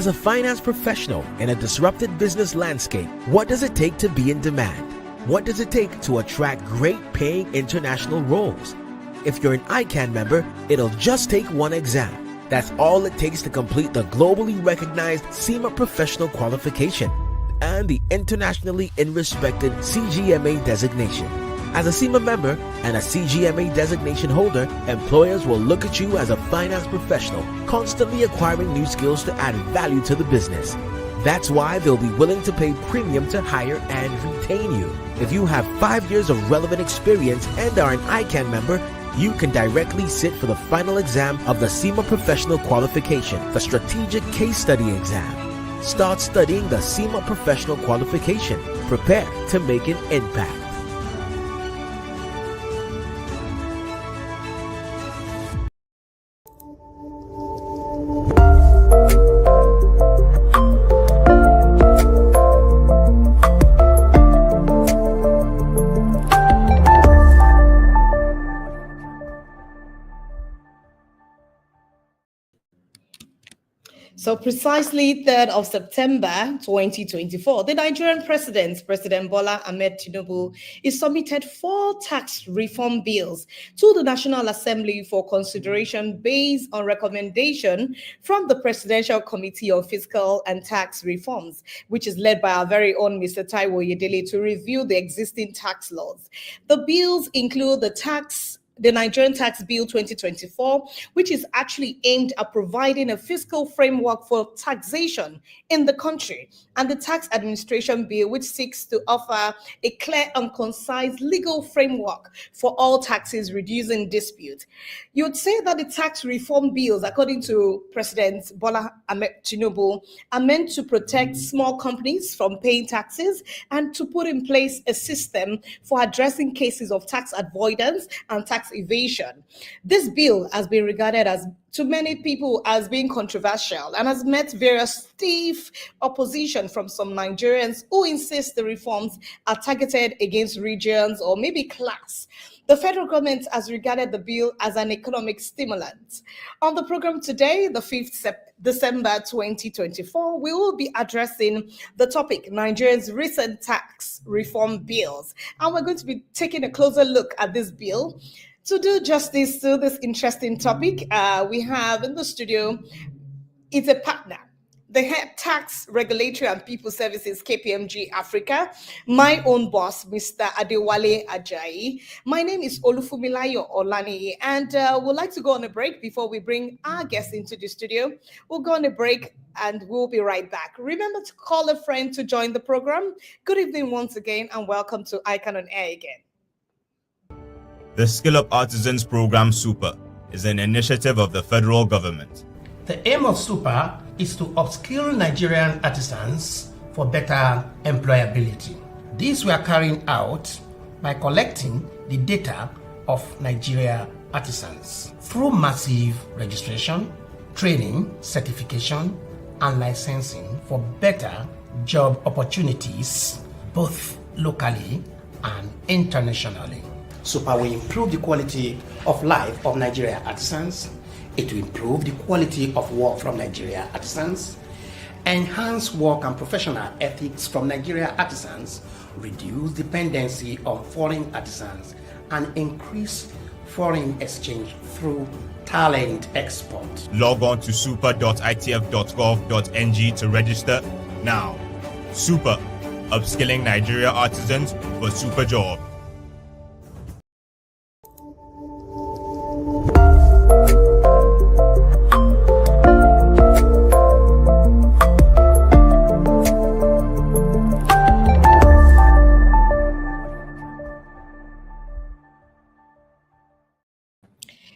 As a finance professional in a disrupted business landscape, what does it take to be in demand? What does it take to attract great paying international roles? If you're an ICANN member, it'll just take one exam. That's all it takes to complete the globally recognized CIMA Professional Qualification and the internationally respected CGMA designation. As a CIMA member and a CGMA designation holder, employers will look at you as a finance professional, constantly acquiring new skills to add value to the business. That's why they'll be willing to pay premium to hire and retain you. If you have 5 years of relevant experience and are an ICANN member, you can directly sit for the final exam of the CIMA Professional Qualification, the Strategic Case Study exam. Start studying the CIMA Professional Qualification. Prepare to make an impact. So precisely 3rd of September 2024, the Nigerian President Bola Ahmed Tinubu, is submitted 4 tax reform bills to the National Assembly for consideration based on recommendation from the Presidential Committee on Fiscal and Tax Reforms, which is led by our very own Mr. Taiwo Oyedele, to review the existing tax laws. The bills include the Nigerian Tax Bill 2024, which is actually aimed at providing a fiscal framework for taxation in the country, and the Tax Administration Bill, which seeks to offer a clear and concise legal framework for all taxes, reducing dispute. You would say that the tax reform bills, according to President Bola Ahmed Tinubu, are meant to protect small companies from paying taxes and to put in place a system for addressing cases of tax avoidance and tax evasion. This bill has been regarded as to many people as being controversial and has met various stiff opposition from some Nigerians who insist the reforms are targeted against regions or maybe class. The federal government has regarded the bill as an economic stimulant. On the program today, the 5th December 2024, we will be addressing the topic, Nigeria's recent tax reform bills. And we're going to be taking a closer look at this bill. To do justice to this interesting topic, we have in the studio, it's a partner, the Head Tax Regulatory and People Services, KPMG Africa, my own boss, Mr. Adewale Ajayi. My name is Olufumilayo Olani, and we'd like to go on a break before we bring our guests into the studio. We'll go on a break and we'll be right back. Remember to call a friend to join the program. Good evening once again, and welcome to ICANN on Air again. The Skill Up Artisans Program Super is an initiative of the federal government. The aim of Super is to upskill Nigerian artisans for better employability. This we are carrying out by collecting the data of Nigeria artisans through massive registration, training, certification, and licensing for better job opportunities, both locally and internationally. Super will improve the quality of life of Nigeria artisans. It will improve the quality of work from Nigeria artisans, enhance work and professional ethics from Nigeria artisans, reduce dependency on foreign artisans, and increase foreign exchange through talent export. Log on to super.itf.gov.ng to register now. Super, upskilling Nigeria artisans for super job.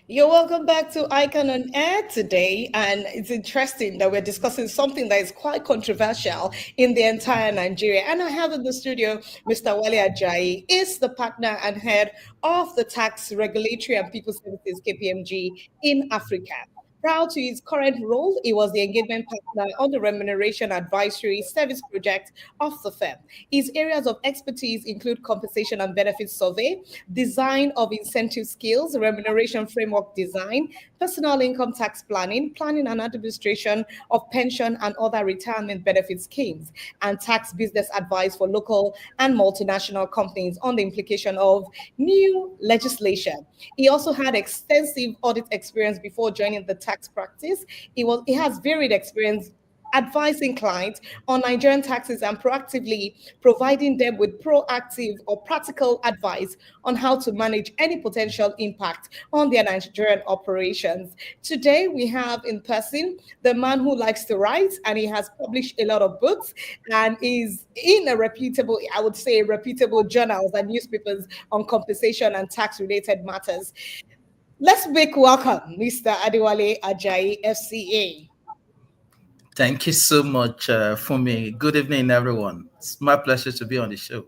You're welcome back to ICANN on Air today, and it's interesting that we're discussing something that is quite controversial in the entire Nigeria. And I have in the studio Mr. Wale Ajayi, is the partner and head of the Tax Regulatory and People Services, KPMG, in Africa. Prior to his current role, he was the engagement partner on the remuneration advisory service project of the firm. His areas of expertise include compensation and benefits survey, design of incentive skills, remuneration framework design, personal income tax planning, planning and administration of pension and other retirement benefit schemes, and tax business advice for local and multinational companies on the implication of new legislation. He also had extensive audit experience before joining the tax practice. He has varied experience advising clients on Nigerian taxes and proactively providing them with proactive or practical advice on how to manage any potential impact on their Nigerian operations. Today, we have in person the man who likes to write, and he has published a lot of books and is in a reputable, I would say, reputable journals and newspapers on compensation and tax related matters. Let's make welcome Mr. Adewale Ajayi, FCA. Thank you so much, Fumi. Good evening, everyone. It's my pleasure to be on the show.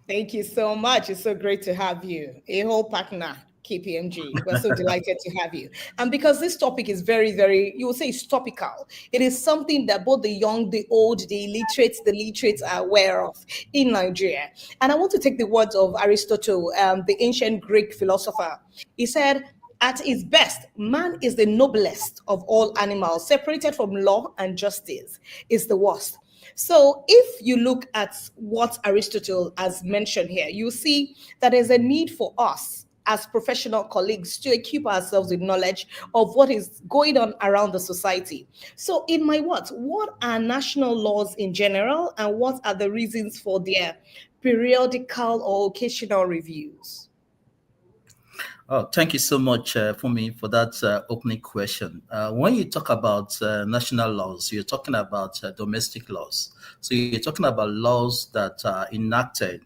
Thank you so much. It's so great to have you, a whole partner, KPMG. We're so delighted to have you. And because this topic is very, very, you would say it's topical. It is something that both the young, the old, the illiterate, the literates are aware of in Nigeria. And I want to take the words of Aristotle, the ancient Greek philosopher. He said, at its best, man is the noblest of all animals, separated from law and justice is the worst. So if you look at what Aristotle has mentioned here, you see that there's a need for us as professional colleagues to equip ourselves with knowledge of what is going on around the society. So in my words, what are national laws in general, and what are the reasons for their periodical or occasional reviews? Oh, thank you so much for that opening question. When you talk about national laws, you're talking about domestic laws. So you're talking about laws that are enacted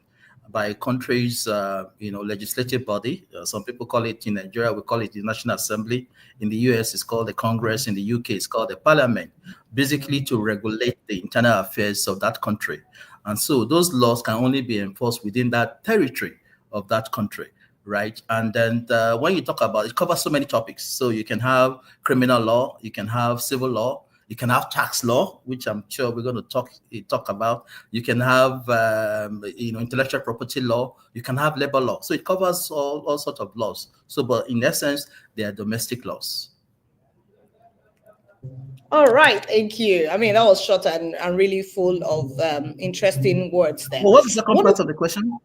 by a country's, legislative body. Some people call it, in Nigeria, we call it the National Assembly. In the US, it's called the Congress. In the UK, it's called the Parliament, basically to regulate the internal affairs of that country. And so those laws can only be enforced within that territory of that country. Right. And then when you talk about it, covers so many topics. So you can have criminal law, you can have civil law, you can have tax law, which I'm sure we're going to talk about. You can have intellectual property law, you can have labor law. So it covers all sorts of laws. So, but in essence, they are domestic laws. All right, thank you. I mean, that was short and really full of interesting words there. Well, what's the second part of the question?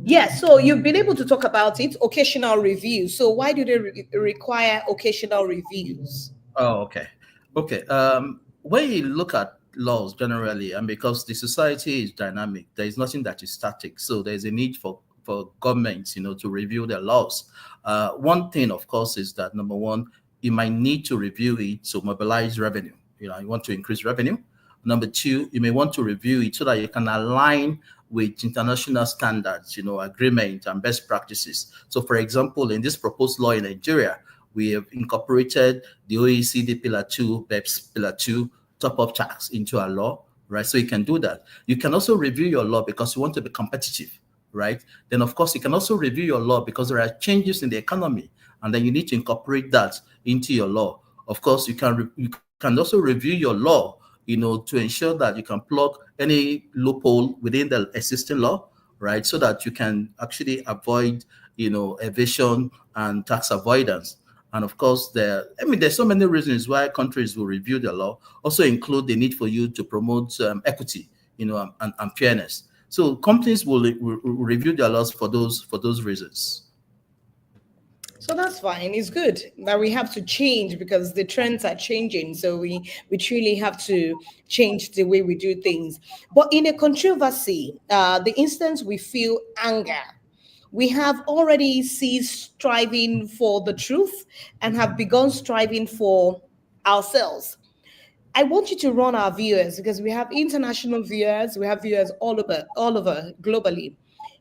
Yeah, so you've been able to talk about it, occasional reviews. So why do they require occasional reviews? Oh, okay. Okay. When you look at laws generally, and because the society is dynamic, there is nothing that is static. So there's a need for governments, to review their laws. One thing, of course, is that number one, you might need to review it to mobilize revenue. You want to increase revenue. Number two, you may want to review it so that you can align with international standards, agreement and best practices. So, for example, in this proposed law in Nigeria, we have incorporated the OECD Pillar 2, BEPS Pillar 2 top-up tax into our law, right? So you can do that. You can also review your law because you want to be competitive, right? Then, of course, you can also review your law because there are changes in the economy, and then you need to incorporate that into your law. Of course, you can also review your law to ensure that you can plug any loophole within the existing law, right? So that you can actually avoid, evasion and tax avoidance. And of course, there's so many reasons why countries will review the law, also include the need for you to promote equity, and fairness. So companies will review their laws for those reasons. So that's fine. It's good that we have to change because the trends are changing. So we truly have to change the way we do things. But in a controversy, the instance we feel anger, we have already ceased striving for the truth and have begun striving for ourselves. I want you to run our viewers because we have international viewers, we have viewers all over globally.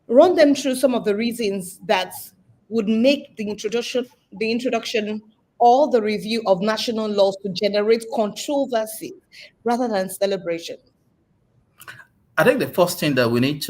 Run them through some of the reasons that would make the introduction or the review of national laws to generate controversy rather than celebration. I think the first thing that we need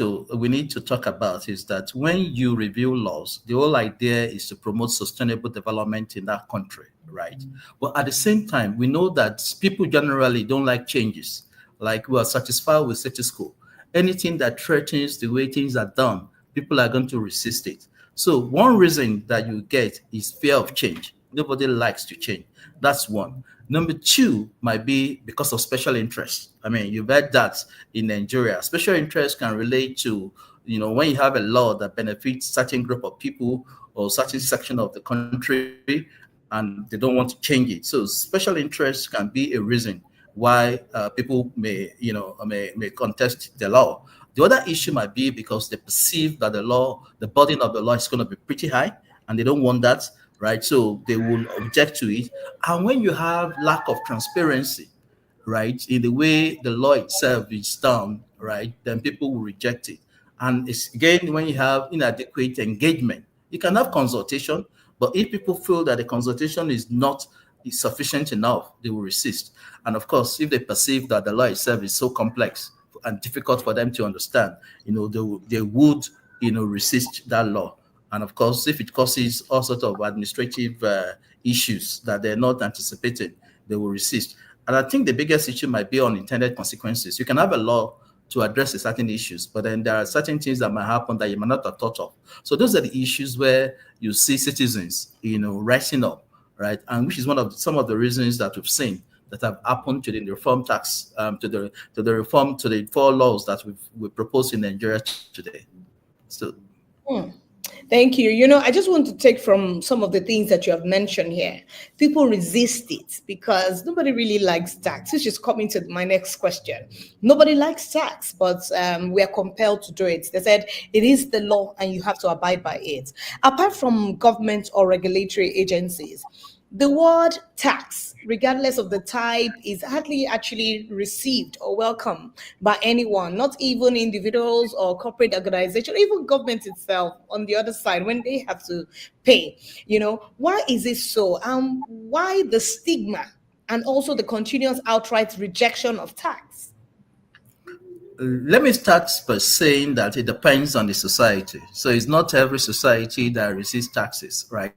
to talk about is that when you review laws, the whole idea is to promote sustainable development in that country, right? But at the same time, we know that people generally don't like changes. Like, we are satisfied with status quo. Anything that threatens the way things are done, people are going to resist it. So one reason that you get is fear of change. Nobody likes to change. That's one. Number two might be because of special interests. I mean, you've heard that in Nigeria. Special interests can relate to, when you have a law that benefits certain group of people or certain section of the country, and they don't want to change it. So special interests can be a reason why people may contest the law. The other issue might be because they perceive that the burden of the law is going to be pretty high, and they don't want that, right? So they will object to it. And when you have lack of transparency, right, in the way the law itself is done, right, then people will reject it. And it's again when you have inadequate engagement. You can have consultation, but if people feel that the consultation is not sufficient enough, they will resist. And of course, if they perceive that the law itself is so complex and difficult for them to understand, they would resist that law. And of course, if it causes all sorts of administrative issues that they're not anticipating, they will resist. And I think the biggest issue might be unintended consequences. You can have a law to address certain issues, but then there are certain things that might happen that you might not have thought of. So those are the issues where you see citizens, rising up, right? And which is some of the reasons that we've seen that have happened to the reform tax, to the 4 laws that we proposed in Nigeria today. So. Thank you. I just want to take from some of the things that you have mentioned here. People resist it because nobody really likes tax, which is coming to my next question. Nobody likes tax, but we are compelled to do it. They said it is the law and you have to abide by it. Apart from government or regulatory agencies, the word tax, regardless of the type, is hardly actually received or welcomed by anyone, not even individuals or corporate organizations, even government itself on the other side when they have to pay. Why is it so? Why the stigma and also the continuous outright rejection of tax? Let me start by saying that it depends on the society. So it's not every society that receives taxes, right?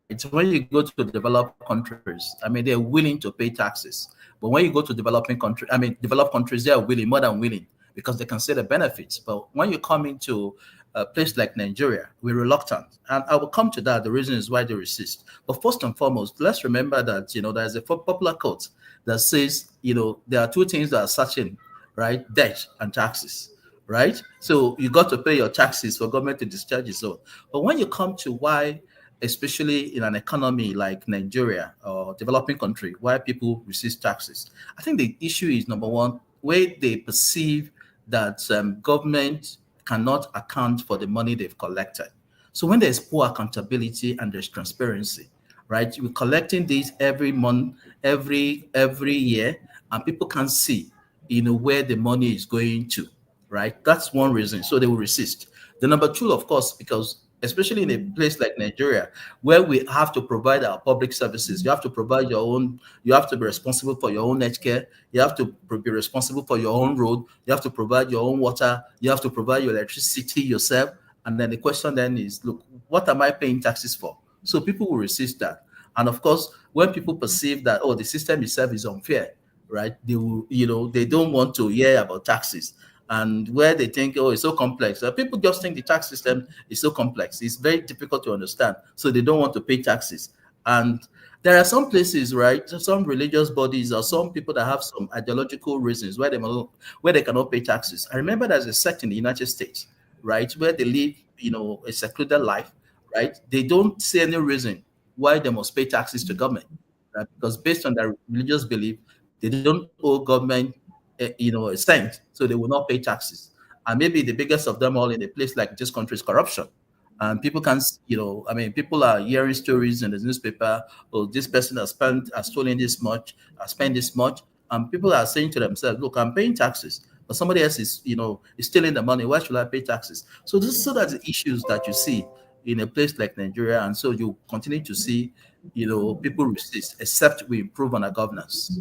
It's when you go to developed countries, they're willing to pay taxes. But when you go to developed countries, they are willing, more than willing, because they can see the benefits. But when you come into a place like Nigeria, we're reluctant. And I will come to that, the reason is why they resist. But first and foremost, let's remember that, there's a popular quote that says, there are 2 things that are certain, right? Debt and taxes, right? So you got to pay your taxes for government to discharge its own. But when you come to why, especially in an economy like Nigeria or developing country, why people resist taxes, I think the issue is, number one, where they perceive that government cannot account for the money they've collected. So when there's poor accountability and there's transparency, right? We're collecting these every month, every year, and people can see, where the money is going to, right? That's one reason. So they will resist. The number 2, of course, because especially in a place like Nigeria, where we have to provide our public services, you have to provide your own, you have to be responsible for your own healthcare, you have to be responsible for your own road, you have to provide your own water, you have to provide your electricity yourself. And then the question then is, look, what am I paying taxes for? So people will resist that. And of course, when people perceive that, the system itself is unfair, right? They will, they don't want to hear about taxes. And where they think, it's so complex. People just think the tax system is so complex. It's very difficult to understand. So they don't want to pay taxes. And there are some places, right, some religious bodies or some people that have some ideological reasons where they cannot pay taxes. I remember there's a sect in the United States, right, where they live, a secluded life, right? They don't see any reason why they must pay taxes to government, right? Because based on their religious belief, they don't owe government a cent, so they will not pay taxes. And maybe the biggest of them all in a place like this country is corruption. And people can, people are hearing stories in the newspaper, this person has stolen this much, has spent this much. And people are saying to themselves, look, I'm paying taxes, but somebody else is stealing the money. Why should I pay taxes? So that's the issues that you see in a place like Nigeria. And so you continue to see, people resist, except we improve on our governance.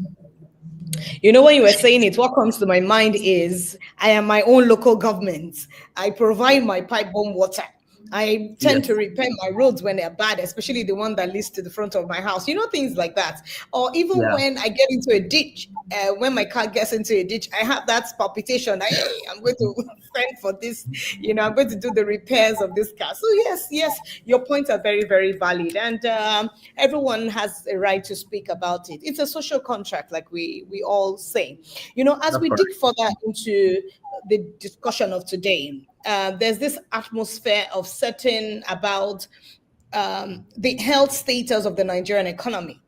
You know, when you were saying it, what comes to my mind is I am my own local government. I provide my pipe-borne water. I tend Yes. to repair my roads when they're bad, especially the one that leads to the front of my house. You know, things like that. Or even Yeah. when I get into a ditch, when my car gets into a ditch, I have that palpitation. That, hey, I'm going to fend for this. You know, I'm going to do the repairs of this car. So yes, your points are very, very valid, and everyone has a right to speak about it. It's a social contract, like we all say. You know, as That's we dig correct. further into the discussion of today, there's this atmosphere of certain about the health status of the Nigerian economy.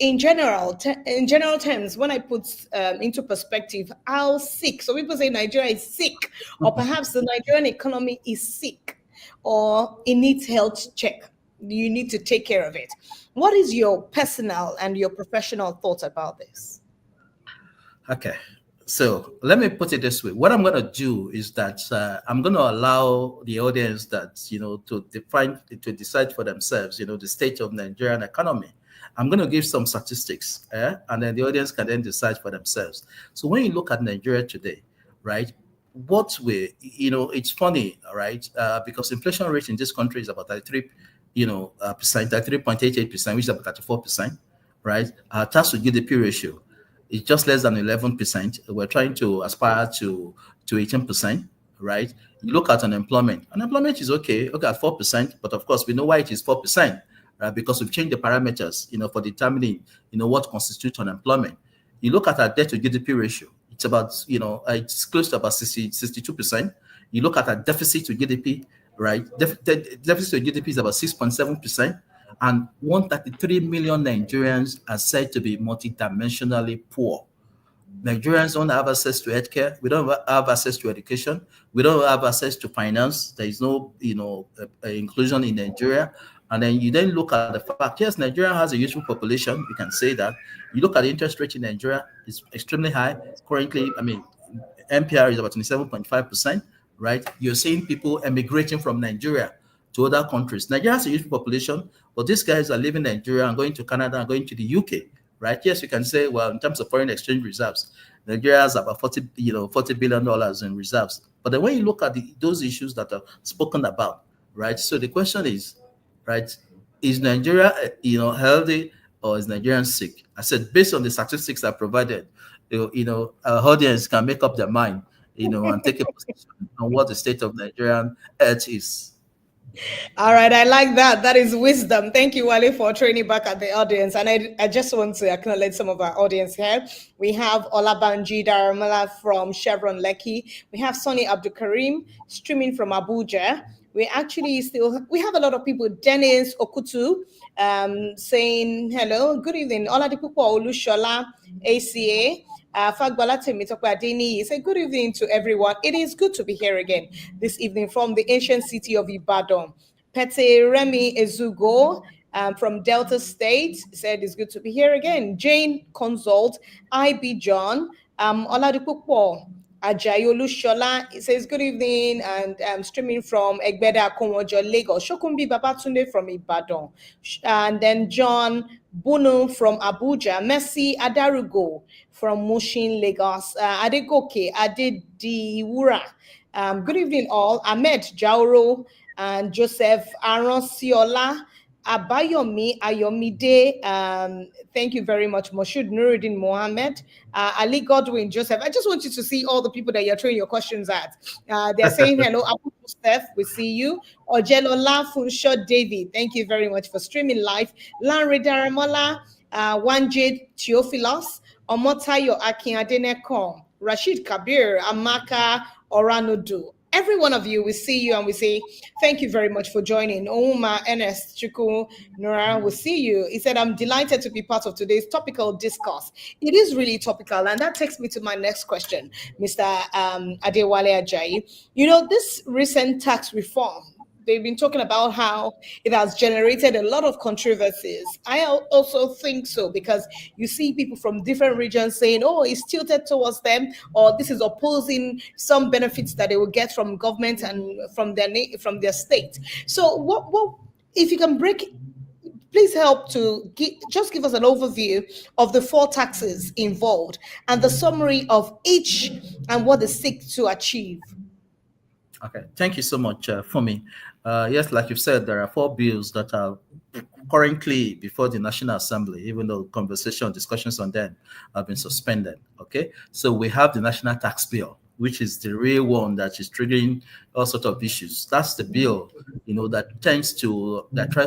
In general terms, when I put into perspective how sick, so people say Nigeria is sick, or perhaps the Nigerian economy is sick, or it needs health check. You need to take care of it. What is your personal and your professional thoughts about this? Okay. So let me put it this way. What I'm going to do is that I'm going to allow the audience that, to decide for themselves, the state of Nigerian economy. I'm going to give some statistics, and then the audience can then decide for themselves. So when you look at Nigeria today, right, it's funny, right, because inflation rate in this country is about 33, percent, 33.88%, which is about 34%, right? Tax to GDP ratio, it's just less than 11%. We're trying to aspire to 18%, right? You look at unemployment. Unemployment is okay at 4%, but of course we know why it is 4%, right? Because we've changed the parameters, for determining, what constitutes unemployment. You look at our debt to GDP ratio. It's about, it's close to about 62%. You look at our deficit to GDP, right? Deficit to GDP is about 6.7%. And 133 million Nigerians are said to be multidimensionally poor. Nigerians don't have access to healthcare. We don't have access to education. We don't have access to finance. There is no, inclusion in Nigeria. And then you then look at the fact, yes, Nigeria has a youthful population. You can say that. You look at the interest rate in Nigeria, it's extremely high. Currently, MPR is about 27.5%, right? You're seeing people emigrating from Nigeria to other countries. Nigeria has a huge population, but these guys are leaving Nigeria and going to Canada and going to the UK, right? Yes, you can say, well, in terms of foreign exchange reserves, Nigeria has about $40 billion in reserves. But then when you look at those issues that are spoken about, right? So the question is, right, is Nigeria, healthy, or is Nigerian sick? I said, based on the statistics I provided, our audience can make up their mind, and take a position on what the state of Nigerian health is. All right, I like that. That is wisdom. Thank you, Wale, for training back at the audience. And I just want to acknowledge some of our audience here. We have Olabanji Daramala from Chevron Lekki. We have Sonny Abdulkarim streaming from Abuja. We have a lot of people. Dennis Okutu saying hello, good evening. Oladipupo Olushola, ACA. Fagbala Temitokwe Adeni say good evening to everyone. It is good to be here again this evening from the ancient city of Ibadan. Pete Remy Ezugo from Delta State said it's good to be here again. Jane Consult, IB John, Oladipupo Ajayolu Shola says good evening and streaming from Egbeda Akonwojo, Lagos. Shokumbi Babatunde from Ibadan. And then John Bunu from Abuja. Messi Adarugo from Mushin, Lagos. Adegoke Adediwura. Good evening all. Ahmed Jauro and Joseph Aronsiola. Abayomi Ayomide, thank you very much. Moshood Nuruddin Mohammed, Ali Godwin Joseph. I just want you to see all the people that you're throwing your questions at. They're saying hello. Abu Joseph, we see you. Ojelola Funsho David, thank you very much for streaming live. Lanre Daramola, Wanjade Theophilus, Omotayo Akin Adenekon, Rashid Kabir, Amaka Oranodu. Every one of you, we see you and we say, thank you very much for joining. Ouma, Ernest, Chiku, Nora, we see you. He said, I'm delighted to be part of today's topical discourse. It is really topical. And that takes me to my next question, Mr. Adewale Ajayi. This recent tax reform, they've been talking about how it has generated a lot of controversies. I also think so, because you see people from different regions saying, oh, it's tilted towards them, or this is opposing some benefits that they will get from government and from their state. So what if you can please help to just give us an overview of the 4 taxes involved and the summary of each and what they seek to achieve. Okay, thank you so much, Fumi. Yes, like you said, there are 4 bills that are currently before the National Assembly, even though discussions on them have been suspended. Okay, so we have the National Tax Bill, which is the real one that is triggering all sorts of issues. That's the bill, that tries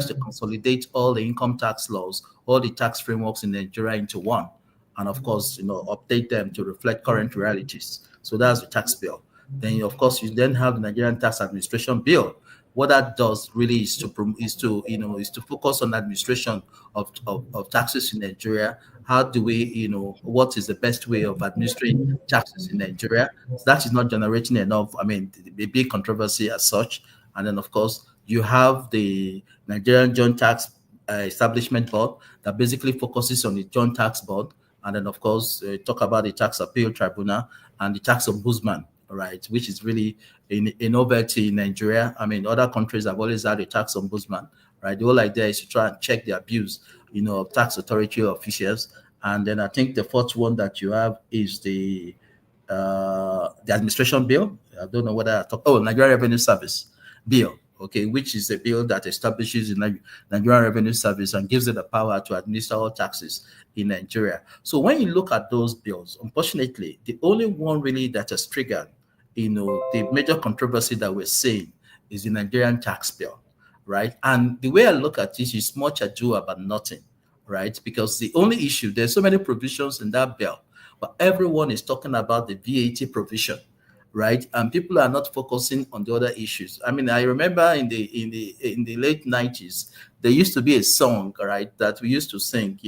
to consolidate all the income tax laws, all the tax frameworks in Nigeria into one, and of course, update them to reflect current realities. So that's the tax bill. Then, of course, you then have the Nigerian Tax Administration Bill. What that does really is to focus on administration of taxes in Nigeria. How do we, what is the best way of administering taxes in Nigeria? So that is not generating enough, a big controversy as such. And then, of course, you have the Nigerian Joint Tax Establishment Board that basically focuses on the Joint Tax Board. And then, of course, talk about the Tax Appeal Tribunal and the Tax Ombudsman, right, which is really a novelty in Nigeria. Other countries have always had a tax ombudsman, right? The whole idea is to try and check the abuse, of tax authority officials. And then I think the 4th one that you have is the administration bill. I don't know whether Nigerian Revenue Service bill, okay, which is a bill that establishes the Nigerian Revenue Service and gives it the power to administer all taxes in Nigeria. So when you look at those bills, unfortunately, the only one really that has triggered the major controversy that we're seeing is the Nigerian tax bill, right? And the way I look at this is much ado about nothing, right? Because the only issue, there's so many provisions in that bill, but everyone is talking about the VAT provision, right? And people are not focusing on the other issues. I remember in the late 90s, there used to be a song, right, that we used to sing,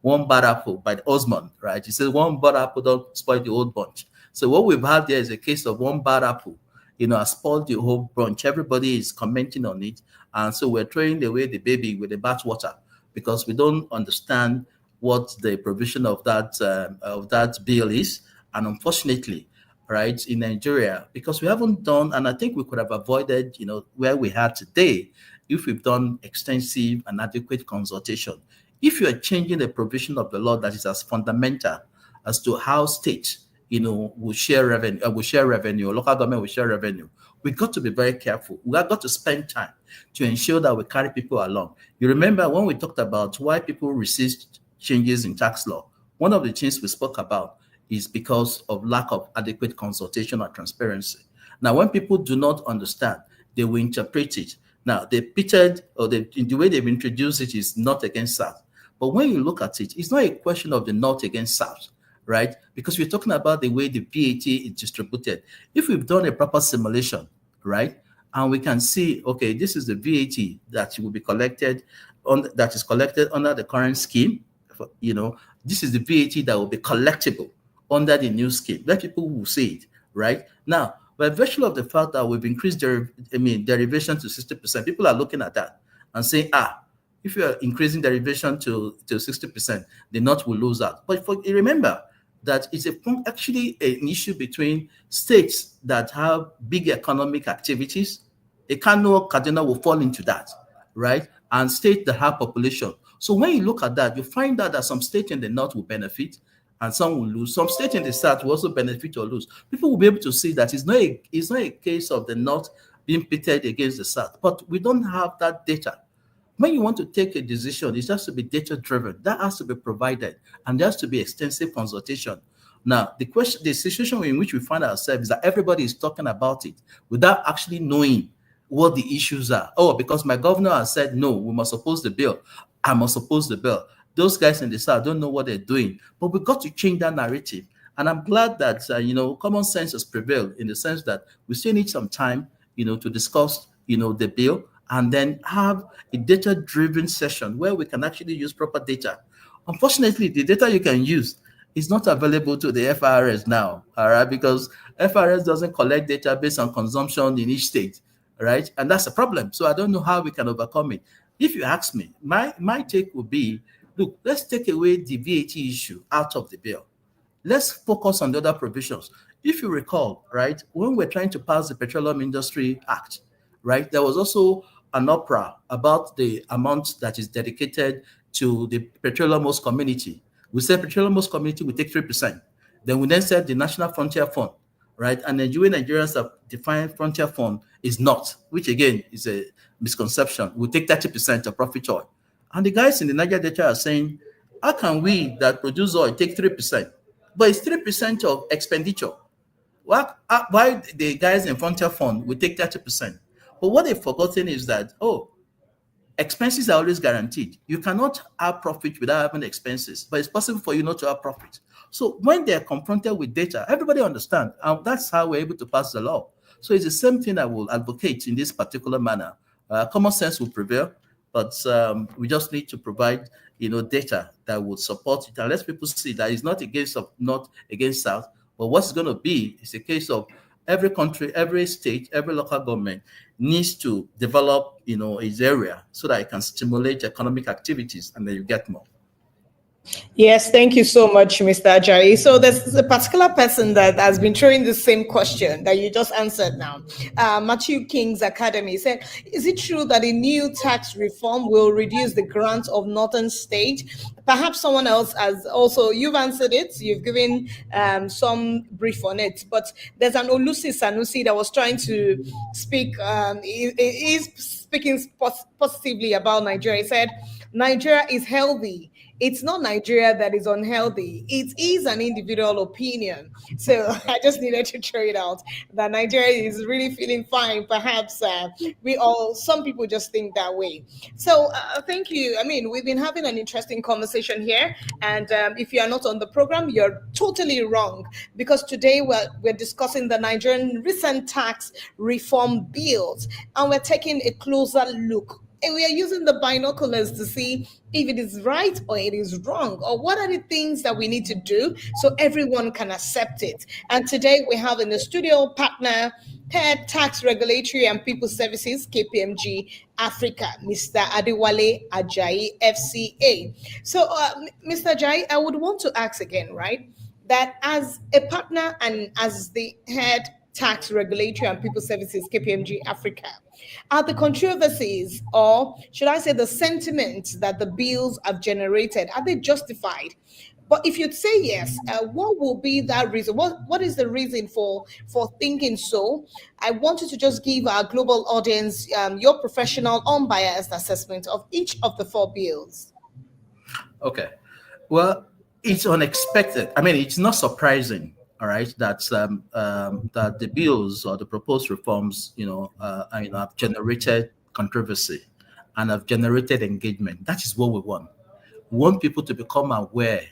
one bad apple by the Osmond, right? He says, one bad apple don't spoil the old bunch. So what we've had there is a case of one bad apple, has spoiled the whole bunch. Everybody is commenting on it. And so we're throwing away the baby with the bathwater because we don't understand what the provision of that bill is. And unfortunately, right, in Nigeria, because we haven't done, and I think we could have avoided, where we are today if we've done extensive and adequate consultation. If you are changing the provision of the law that is as fundamental as to how states will share revenue, local government will share revenue, we got to be very careful. We have got to spend time to ensure that we carry people along. You remember when we talked about why people resist changes in tax law, one of the things we spoke about is because of lack of adequate consultation or transparency. Now, when people do not understand, they will interpret it. Now, the way they've introduced it is not against South. But when you look at it, it's not a question of the North against South, right? Because we're talking about the way the VAT is distributed. If we've done a proper simulation, right, and we can see, okay, this is the VAT that will be collected that is collected under the current scheme. This is the VAT that will be collectible under the new scheme. Let people will see it, right? Now, by virtue of the fact that we've increased derivation to 60%, people are looking at that and saying, if you are increasing derivation to 60%, the North will lose out. But remember that it's actually an issue between states that have big economic activities. Kano, Kaduna will fall into that, right? And states that have population. So when you look at that, you find out that some states in the North will benefit and some will lose. Some states in the South will also benefit or lose. People will be able to see that it's not a case of the North being pitted against the South, but we don't have that data. When you want to take a decision, it has to be data-driven. That has to be provided, and there has to be extensive consultation. Now, the situation in which we find ourselves is that everybody is talking about it without actually knowing what the issues are. Oh, because my governor has said, no, we must oppose the bill. I must oppose the bill. Those guys in the South don't know what they're doing. But we've got to change that narrative. And I'm glad that, common sense has prevailed in the sense that we still need some time, to discuss, the bill, and then have a data-driven session where we can actually use proper data. Unfortunately, the data you can use is not available to the FRS now, all right? Because FRS doesn't collect data based on consumption in each state, right? And that's a problem. So I don't know how we can overcome it. If you ask me, my take would be, look, let's take away the VAT issue out of the bill. Let's focus on the other provisions. If you recall, right, when we're trying to pass the Petroleum Industry Act, right, there was also an uproar about the amount that is dedicated to the petroleum host community. We said petroleum host community will take 3%. Then we then said the National Frontier Fund, right? And the Nigerians have defined Frontier Fund is not, which again is a misconception. We'll take 30% of profit oil. And the guys in the Niger Delta are saying, how can we that produce oil take 3%? But it's 3% of expenditure. Why the guys in Frontier Fund will take 30%? But what they've forgotten is that, expenses are always guaranteed. You cannot have profit without having expenses, but it's possible for you not to have profit. So when they're confronted with data, everybody understands, and that's how we're able to pass the law. So it's the same thing I will advocate in this particular manner. Common sense will prevail, but we just need to provide, data that will support it, and let people see that it's not against South, but what's going to be is a case of every country, every state, every local government needs to develop, its area so that it can stimulate economic activities, and then you get more. Yes, thank you so much, Mr. Ajayi. So there's a particular person that has been throwing the same question that you just answered now. Matthew King's Academy said, is it true that a new tax reform will reduce the grant of northern state? Perhaps someone else has also, you've answered it, you've given some brief on it, but there's an Olusi Sanusi that was trying to speak, he's speaking positively about Nigeria. He said, Nigeria is healthy. It's not Nigeria that is unhealthy. It is an individual opinion. So I just needed to throw it out that Nigeria is really feeling fine. Perhaps some people just think that way. So thank you. I mean, we've been having an interesting conversation here. And if you are not on the program, you're totally wrong. Because today we're discussing the Nigerian recent tax reform bills. And we're taking a closer look. And we are using the binoculars to see if it is right or it is wrong, or what are the things that we need to do so everyone can accept it. And today we have in the studio partner, Head Tax Regulatory and People Services, KPMG Africa, Mr. Adewale Ajayi, FCA. So, Mr. Ajayi, I would want to ask again, right, that as a partner and as the Head Tax Regulatory and People Services, KPMG Africa, are the controversies, or should I say the sentiments that the bills have generated, are they justified? But if you'd say yes, what will be that reason? What is the reason for thinking so? I want you to just give our global audience your professional, unbiased assessment of each of the four bills. Okay. Well, it's unexpected. I mean, it's not surprising. All right, that the bills or the proposed reforms, have generated controversy and have generated engagement. That is what we want. We want people to become aware,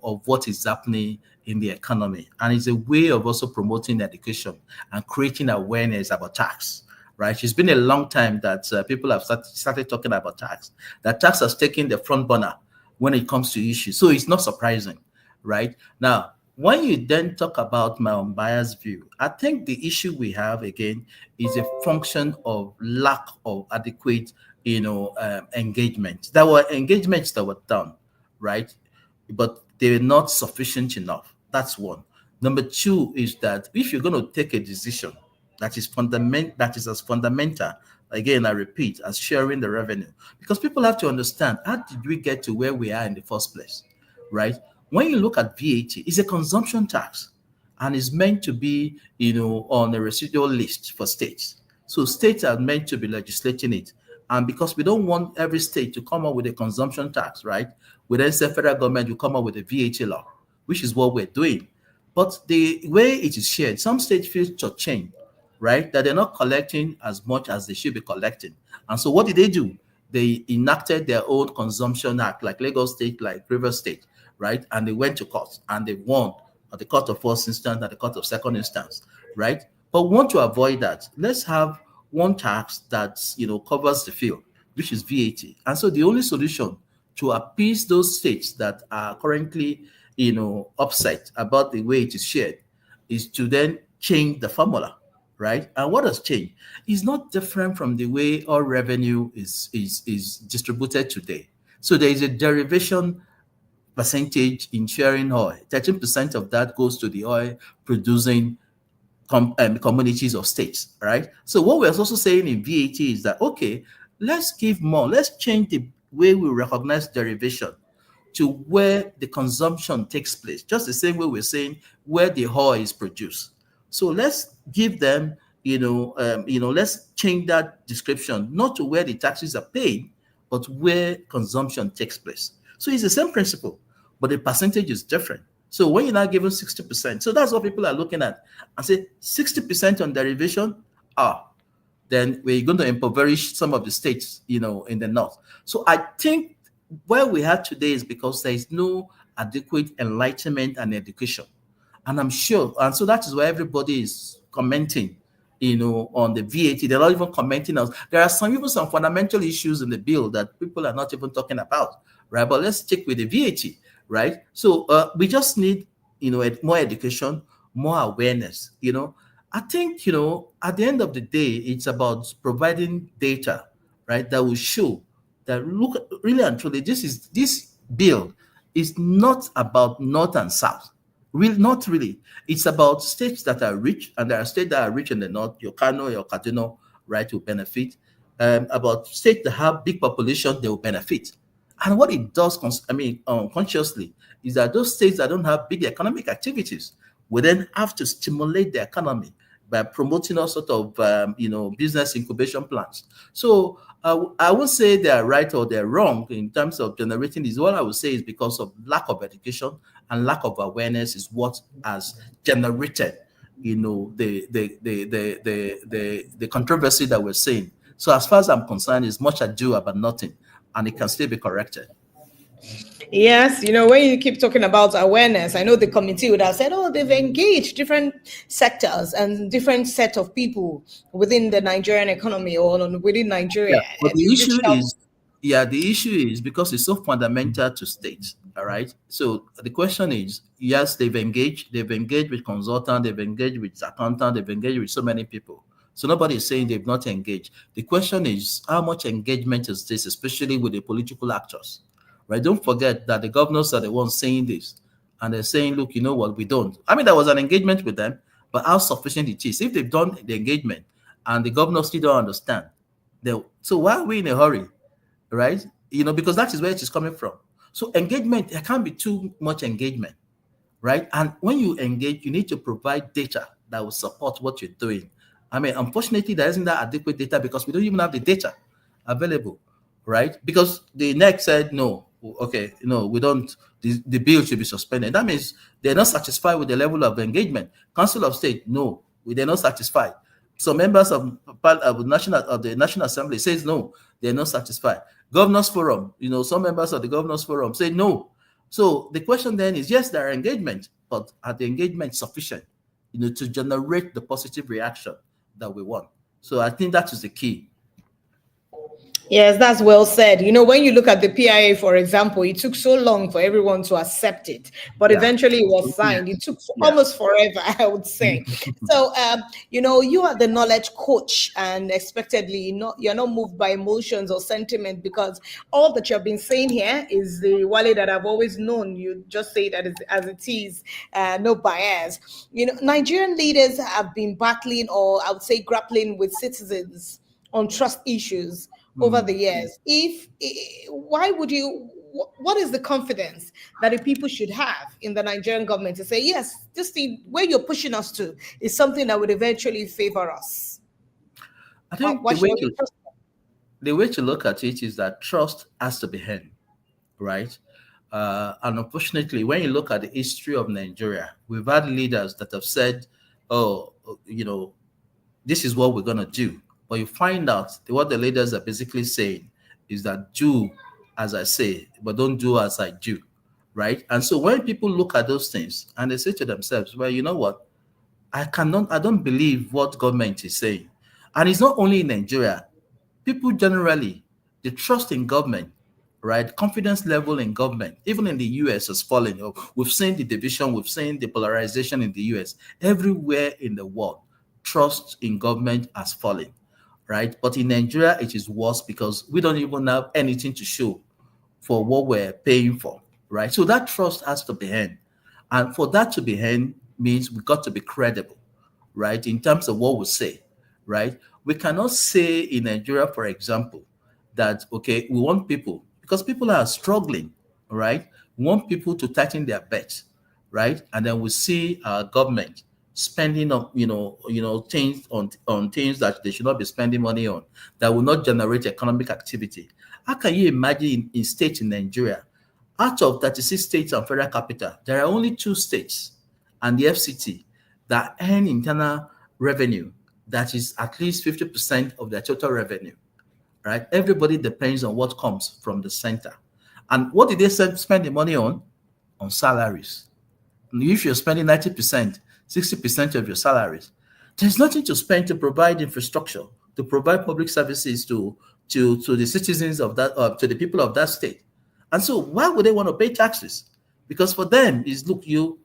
of what is happening in the economy, and it's a way of also promoting education and creating awareness about tax. Right, it's been a long time that people have started talking about tax. That tax has taken the front burner when it comes to issues, so it's not surprising. Right now, when you then talk about my unbiased view, I think the issue we have again is a function of lack of adequate, engagement. There were engagements that were done, right? But they were not sufficient enough. That's one. Number two is that if you're going to take a decision that is as fundamental, again, I repeat, as sharing the revenue, because people have to understand, how did we get to where we are in the first place, right? When you look at VAT, it's a consumption tax and is meant to be, on a residual list for states. So states are meant to be legislating it. And because we don't want every state to come up with a consumption tax, right? We then say federal government will come up with a VAT law, which is what we're doing. But the way it is shared, some states feel shortchanged, right? That they're not collecting as much as they should be collecting. And so what did they do? They enacted their own consumption act, like Lagos State, like Rivers State, right? And they went to court and they won at the court of first instance, at the court of second instance, right? But we want to avoid that. Let's have one tax that, covers the field, which is VAT. And so the only solution to appease those states that are currently, upset about the way it is shared is to then change the formula, right? And what has changed is not different from the way our revenue is distributed today. So there is a derivation percentage in sharing oil. 13% of that goes to the oil producing communities or states, right? So what we're also saying in VAT is that, okay, let's give more, let's change the way we recognize derivation to where the consumption takes place, just the same way we're saying where the oil is produced. So let's give them, let's change that description, not to where the taxes are paid, but where consumption takes place. So it's the same principle, but the percentage is different. So when you're not given 60%, so that's what people are looking at and say 60% on derivation, then we're going to impoverish some of the states, in the north. So I think where we are today is because there is no adequate enlightenment and education. And I'm sure, and so that is why everybody is commenting, on the VAT. They're not even commenting on. There are even some fundamental issues in the bill that people are not even talking about, right? But let's stick with the VAT, right? So we just need, more education, more awareness. I think, at the end of the day, it's about providing data, right, that will show that, look, really and truly, this bill is not about North and South. Really, not really. It's about states that are rich, and there are states that are rich in the North, your Kano, your Kaduna, right, will benefit. About states that have big population, they will benefit. And what it does, consciously, is that those states that don't have big economic activities will then have to stimulate the economy by promoting all sort of, business incubation plans. So I won't say they're right or they're wrong in terms of generating this. What I would say is because of lack of education and lack of awareness is what has generated, the controversy that we're seeing. So as far as I'm concerned, it's much ado about nothing, and it can still be corrected. Yes, when you keep talking about awareness, I know the committee would have said, they've engaged different sectors and different set of people within the Nigerian economy or within Nigeria. Yeah, but the issue is because it's so fundamental to states. All right. So the question is, yes, they've engaged with consultants, they've engaged with accountants, they've engaged with so many people. So nobody is saying they've not engaged. The question is, how much engagement is this, especially with the political actors? Right? Don't forget that the governors are the ones saying this, and they're saying, look, you know what, we don't. There was an engagement with them, but how sufficient it is? If they've done the engagement and the governors still don't understand, so why are we in a hurry? Right? Because that is where it is coming from. So engagement, there can't be too much engagement, right? And when you engage, you need to provide data that will support what you're doing. Unfortunately, there isn't that adequate data because we don't even have the data available, right? Because the NEC said no. Okay, we don't, the bill should be suspended. That means they're not satisfied with the level of engagement. Council of State, no, they're not satisfied. So members of the National Assembly says no, they're not satisfied. Governors Forum, some members of the Governors Forum say no. So the question then is, yes, there are engagement, but are the engagement sufficient, to generate the positive reaction that we want? So I think that is the key. Yes, that's well said. When you look at the PIA, for example, it took so long for everyone to accept it, but eventually it was signed. It took almost forever, I would say. So, you are the knowledge coach, and expectedly, you're not moved by emotions or sentiment, because all that you've been saying here is the Wale that I've always known. You just say that as it is, no bias. Nigerian leaders have been battling, or I would say grappling with citizens on trust issues over the years. What is the confidence that the people should have in the Nigerian government to say, yes, this thing where you're pushing us to is something that would eventually favor us? I think the way to look at it is that trust has to be earned, right? And unfortunately, when you look at the history of Nigeria, we've had leaders that have said, this is what we're going to do. But you find out what the leaders are basically saying is that do as I say, but don't do as I do, right? And so when people look at those things and they say to themselves, well, you know what? I don't believe what government is saying. And it's not only in Nigeria. People generally, the trust in government, right? Confidence level in government, even in the US, has fallen. We've seen the division, we've seen the polarization in the US. Everywhere in the world, trust in government has fallen. Right? But in Nigeria, it is worse because we don't even have anything to show for what we're paying for, right? So that trust has to be earned. And for that to be earned means we've got to be credible, right? In terms of what we say, right? We cannot say in Nigeria, for example, that, okay, we want people, because people are struggling, right? We want people to tighten their belts, right? And then we see our government spending on, things on things that they should not be spending money on, that will not generate economic activity. How can you imagine in states in Nigeria, out of 36 states and federal capital, there are only 2 states and the FCT that earn internal revenue that is at least 50% of their total revenue, right? Everybody depends on what comes from the center. And what did they spend the money on? On salaries. And if you're spending 90%, 60% of your salaries, there's nothing to spend to provide infrastructure, to provide public services to the citizens of that, to the people of that state. And so why would they want to pay taxes? Because for them is, look, you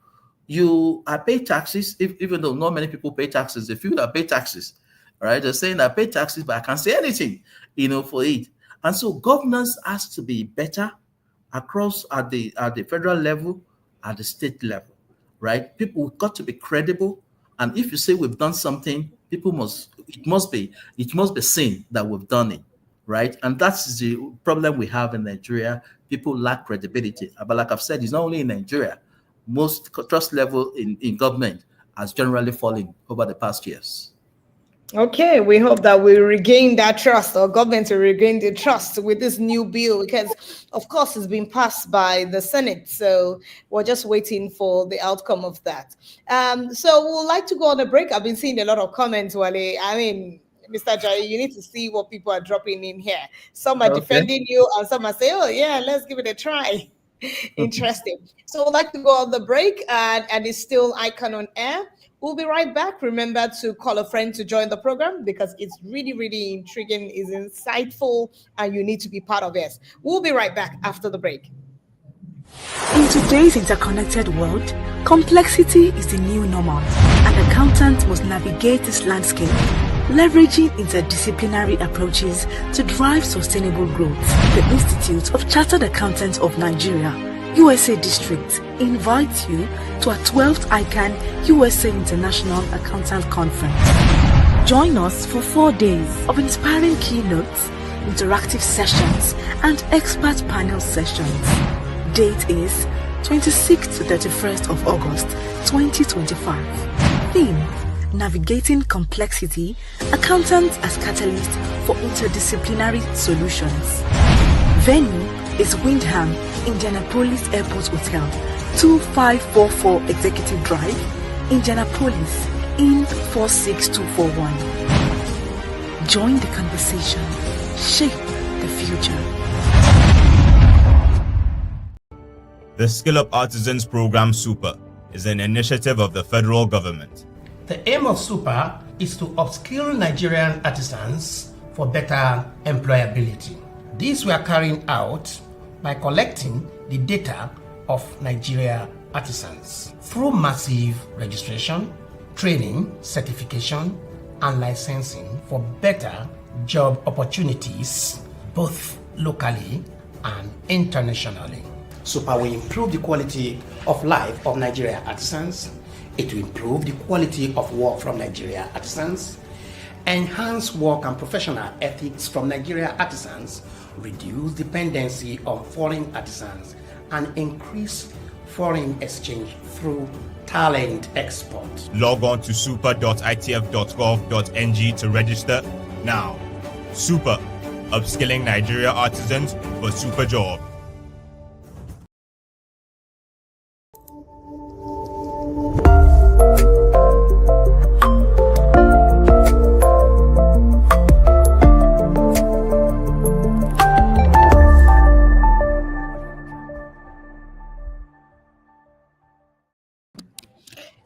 are pay taxes, even though not many people pay taxes. The few that pay taxes, right? They're saying I pay taxes, but I can't say anything, for it. And so governance has to be better across at the federal level, at the state level, right? People got to be credible. And if you say we've done something, it must be seen that we've done it, right? And that's the problem we have in Nigeria. People lack credibility. But like I've said, it's not only in Nigeria. Most trust level in government has generally fallen over the past years. Okay, we hope that we regain that trust, or government will regain the trust with this new bill, because of course it's been passed by the Senate. So we're just waiting for the outcome of that. So we'd like to go on a break. I've been seeing a lot of comments, Wale. I mean, Mr. Jai, you need to see what people are dropping in here. Some are defending you, and some are saying, oh yeah, let's give it a try. Interesting. So we'd like to go on the break, and it's still Icon on Air. We'll be right back. Remember to call a friend to join the program, because it's really, really intriguing, it's insightful, and you need to be part of it. We'll be right back after the break. In today's interconnected world, complexity is the new normal. An accountant must navigate this landscape, leveraging interdisciplinary approaches to drive sustainable growth. The Institute of Chartered Accountants of Nigeria, USA District, invites you to our 12th ICANN USA International Accountant Conference. Join us for 4 days of inspiring keynotes, interactive sessions, and expert panel sessions. Date is 26th to 31st of August 2025. Theme: Navigating Complexity, Accountants as Catalyst for Interdisciplinary Solutions. Venue is Windham, Indianapolis Airport Hotel, 2544 Executive Drive, Indianapolis, IN 46241. Join the conversation. Shape the future. The Skill Up Artisans Program Super is an initiative of the federal government. The aim of Super is to upskill Nigerian artisans for better employability. This we are carrying out by collecting the data of Nigeria artisans through massive registration, training, certification, and licensing for better job opportunities, both locally and internationally. Super will improve the quality of life of Nigeria artisans. It will improve the quality of work from Nigeria artisans, enhance work and professional ethics from Nigeria artisans, reduce dependency on foreign artisans, and increase foreign exchange through talent export. Log on to super.itf.gov.ng to register now. Super, upskilling Nigeria artisans for super job.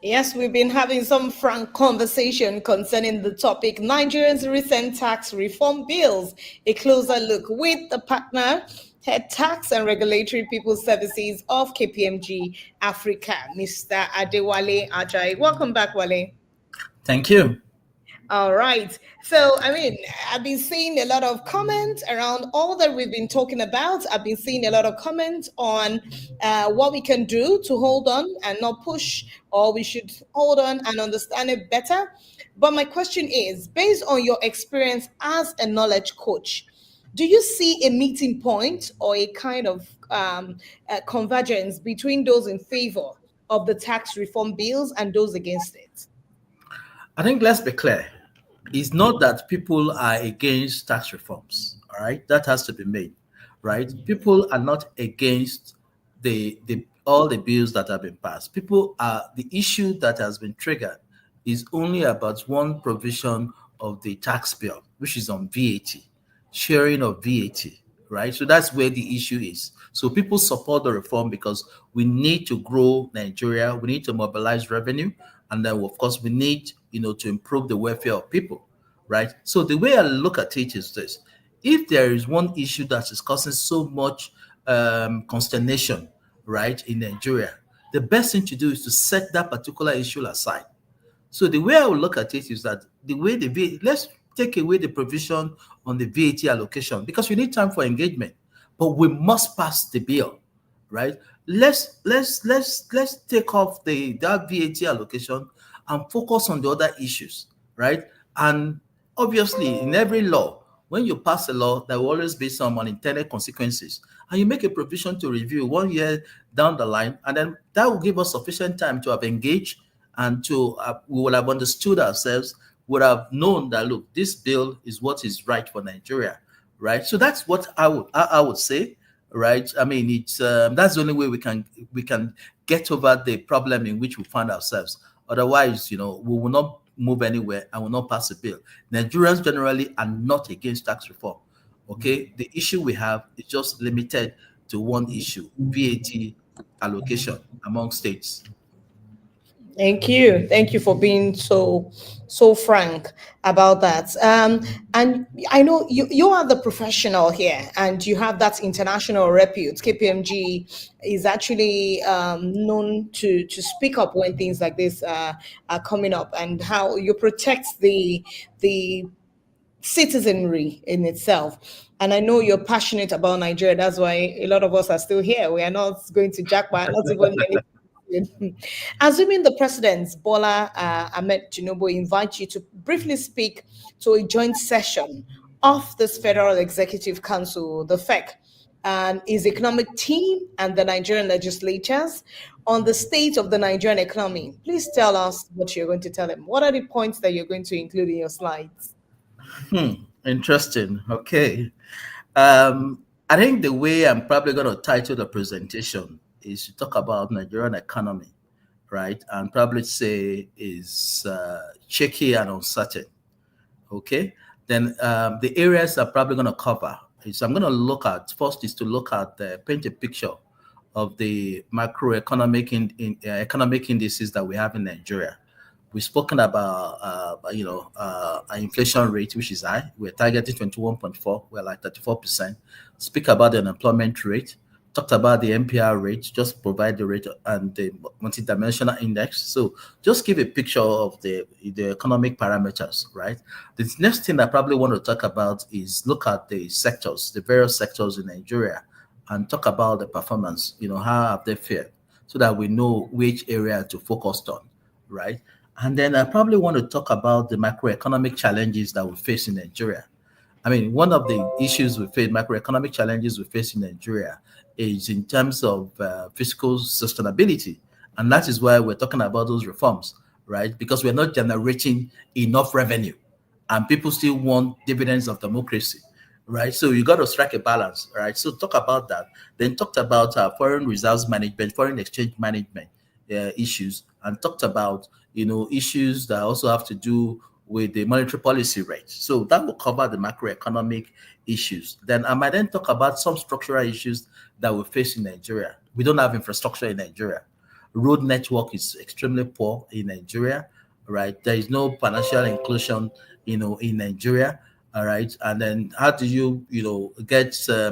Yes, we've been having some frank conversation concerning the topic, Nigeria's recent tax reform bills. A closer look with the partner, Head Tax and Regulatory People Services of KPMG Africa, Mr. Adewale Ajayi. Welcome back, Wale. Thank you. All right. So, I mean, I've been seeing a lot of comments around all that we've been talking about. I've been seeing a lot of comments on what we can do to hold on and not push, or we should hold on and understand it better. But my question is, based on your experience as a knowledge coach, do you see a meeting point or a kind of convergence between those in favor of the tax reform bills and those against it? I think let's be clear. It's not that people are against tax reforms. All right, that has to be made. Right, people are not against the all the bills that have been passed. People are the issue that has been triggered is only about one provision of the tax bill, which is on VAT, sharing of VAT. Right, so that's where the issue is. So people support the reform because we need to grow Nigeria. We need to mobilize revenue, and then of course we need to improve the welfare of people, right? So the way I look at it is this: if there is one issue that is causing so much consternation, right, in Nigeria, the best thing to do is to set that particular issue aside. So the way I would look at it is that let's take away the provision on the VAT allocation because we need time for engagement, but we must pass the bill, right? Let's take off that VAT allocation and focus on the other issues, right? And obviously, in every law, when you pass a law, there will always be some unintended consequences. And you make a provision to review 1 year down the line, and then that will give us sufficient time to have engaged and to we will have understood ourselves, would have known that, look, this bill is what is right for Nigeria, right? So that's what I would say, right? I mean, it's that's the only way we can get over the problem in which we find ourselves. Otherwise, we will not move anywhere and will not pass a bill. Nigerians generally are not against tax reform. Okay, the issue we have is just limited to one issue: VAT allocation among states. Thank you for being so frank about that. And I know you are the professional here, and you have that international repute. KPMG is actually known to speak up when things like this are coming up, and how you protect the citizenry in itself. And I know you're passionate about Nigeria. That's why a lot of us are still here. We are not going to jackpot, not even many. Assuming the president, Bola Ahmed Tinubu, invite you to briefly speak to a joint session of this Federal Executive Council, the FEC, and his economic team and the Nigerian legislatures on the state of the Nigerian economy, please tell us what you're going to tell them. What are the points that you're going to include in your slides? Interesting. Okay. I think the way I'm probably going to title the presentation is to talk about Nigerian economy, right? And probably say is shaky and uncertain. Okay. Then the areas I'm probably going to cover is I'm going to look at paint a picture of the macroeconomic economic indices that we have in Nigeria. We've spoken about our inflation rate, which is high. We're targeting 21.4. We're like 34%. Speak about the unemployment rate. Talked about the MPR rate, just provide the rate and the multidimensional index. So just give a picture of the economic parameters, right? The next thing I probably want to talk about is look at the sectors, the various sectors in Nigeria, and talk about the performance, how have they fared, so that we know which area to focus on, right? And then I probably want to talk about the macroeconomic challenges that we face in Nigeria. I mean, one of the issues we face, macroeconomic challenges we face in Nigeria, is in terms of fiscal sustainability. And that is why we're talking about those reforms, right? Because we're not generating enough revenue and people still want dividends of democracy, right? So you got to strike a balance, right? So talk about that. Then talked about foreign reserves management, foreign exchange management issues, and talked about, issues that also have to do with the monetary policy rate. So that will cover the macroeconomic issues. Then I might then talk about some structural issues that we face in Nigeria. We don't have infrastructure in Nigeria. Road network is extremely poor in Nigeria, right? There is no financial inclusion, in Nigeria, all right? And then how do you,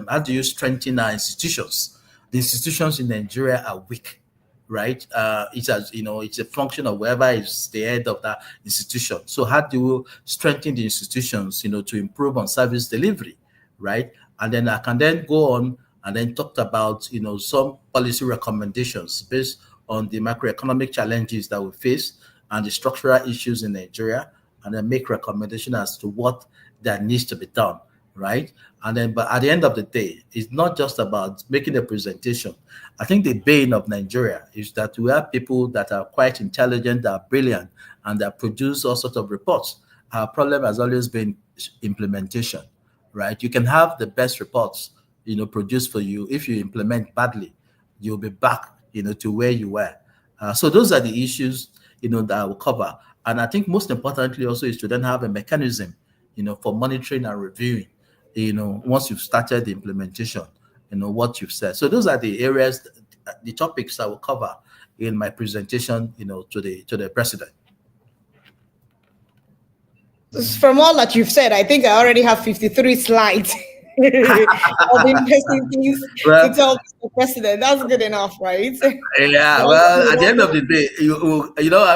how do you strengthen our institutions? The institutions in Nigeria are weak, right? It's as it's a function of whoever is the head of that institution. So how do you strengthen the institutions, to improve on service delivery, right? And then I can then go on and then talk about, some policy recommendations based on the macroeconomic challenges that we face and the structural issues in Nigeria, and then make recommendations as to what that needs to be done, right? And then, but at the end of the day, it's not just about making a presentation. I think the bane of Nigeria is that we have people that are quite intelligent, that are brilliant, and that produce all sorts of reports. Our problem has always been implementation, right? You can have the best reports, produced for you. If you implement badly, you'll be back, to where you were. So those are the issues, that I will cover. And I think most importantly also is to then have a mechanism, for monitoring and reviewing, once you've started the implementation, what you've said. So those are the areas, the topics I will cover in my presentation, to the president. From all that you've said, I think I already have 53 slides of interesting things to tell the president. That's good enough, right? Yeah, well, at the end of the day,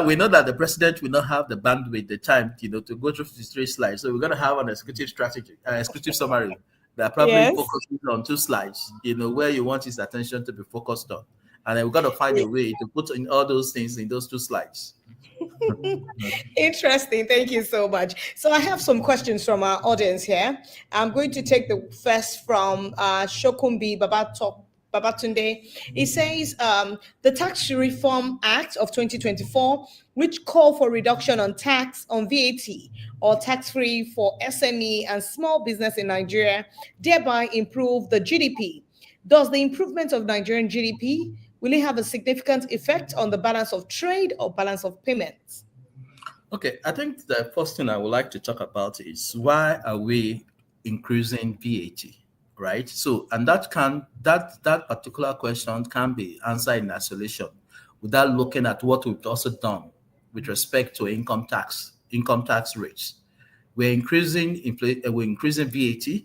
we know that the president will not have the bandwidth, the time, to go through 53 slides. So we're going to have an executive strategy, executive summary that probably focuses on 2 slides, where you want his attention to be focused on. And then we've got to find a way to put in all those things in those 2 slides. Interesting. Thank you so much. So I have some questions from our audience here. I'm going to take the first from Shokumbi Babatunde. He says the Tax Reform Act of 2024, which call for reduction on tax on VAT or tax-free for SME and small business in Nigeria, thereby improve the GDP. Does the improvement of Nigerian GDP will it have a significant effect on the balance of trade or balance of payments? Okay, I think the first thing I would like to talk about is why are we increasing VAT, right? So, and that particular question can be answered in isolation without looking at what we've also done with respect to income tax rates. We're increasing VAT,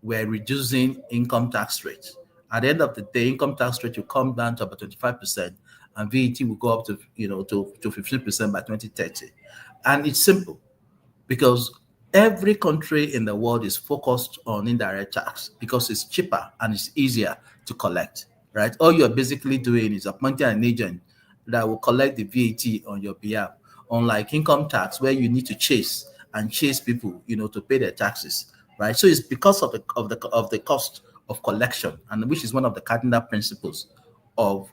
we're reducing income tax rates. At the end of the day, income tax rate will come down to about 25%, and VAT will go up to to 15% by 2030. And it's simple, because every country in the world is focused on indirect tax because it's cheaper and it's easier to collect, right? All you're basically doing is appointing an agent that will collect the VAT on your behalf, unlike income tax where you need to chase people, to pay their taxes, right? So it's because of the cost of collection, and which is one of the cardinal principles of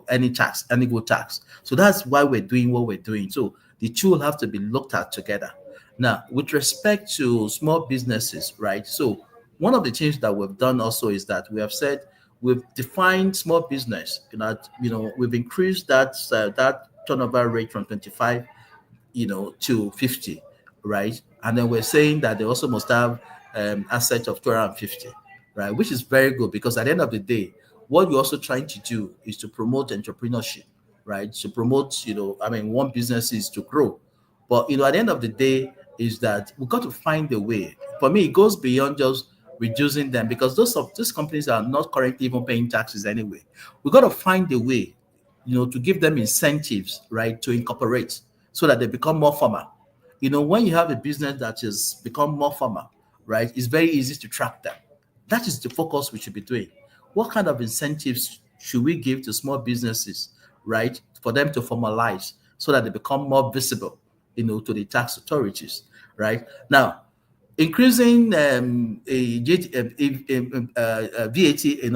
any tax, any good tax. So that's why we're doing what we're doing. So the two will have to be looked at together. Now, with respect to small businesses, right? So one of the things that we've done also is that we have said we've defined small business. We've increased that turnover rate from 25, to 50, right? And then we're saying that they also must have assets of 250. Right, which is very good, because at the end of the day, what you're also trying to do is to promote entrepreneurship, right? To promote, one business is to grow. But, at the end of the day is that we've got to find a way. For me, it goes beyond just reducing them, because those companies are not currently even paying taxes anyway. We've got to find a way, to give them incentives, right, to incorporate so that they become more formal. When you have a business that has become more formal, right, it's very easy to track them. That is the focus we should be doing. What kind of incentives should we give to small businesses, right, for them to formalize so that they become more visible, to the tax authorities, right? Now, increasing VAT,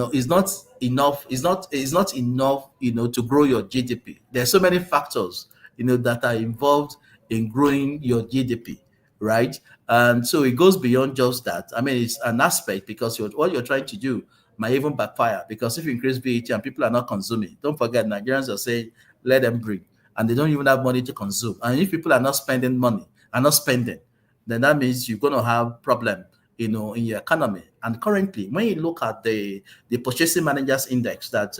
is not enough. Is not enough, to grow your GDP. There are so many factors, that are involved in growing your GDP. Right. And so it goes beyond just that. It's an aspect, because what you're trying to do might even backfire, because if you increase VAT and people are not consuming, don't forget, Nigerians are saying, let them breathe, and they don't even have money to consume. And if people are not spending money, then that means you're going to have problem, in your economy. And currently, when you look at the Purchasing Managers Index that,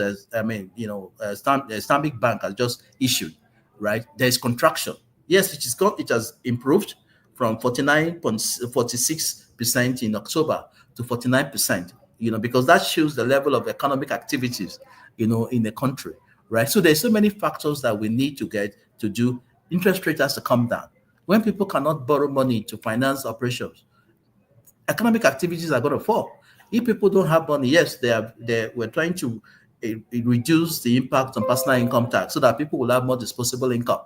Stanbic Bank has just issued, right, there's contraction. Yes, it has improved from 49.46% in October to 49%, because that shows the level of economic activities, in the country, right? So there's so many factors that we need to get to do. Interest rate has to come down. When people cannot borrow money to finance operations, economic activities are going to fall. If people don't have money, yes, we're trying to reduce the impact on personal income tax so that people will have more disposable income,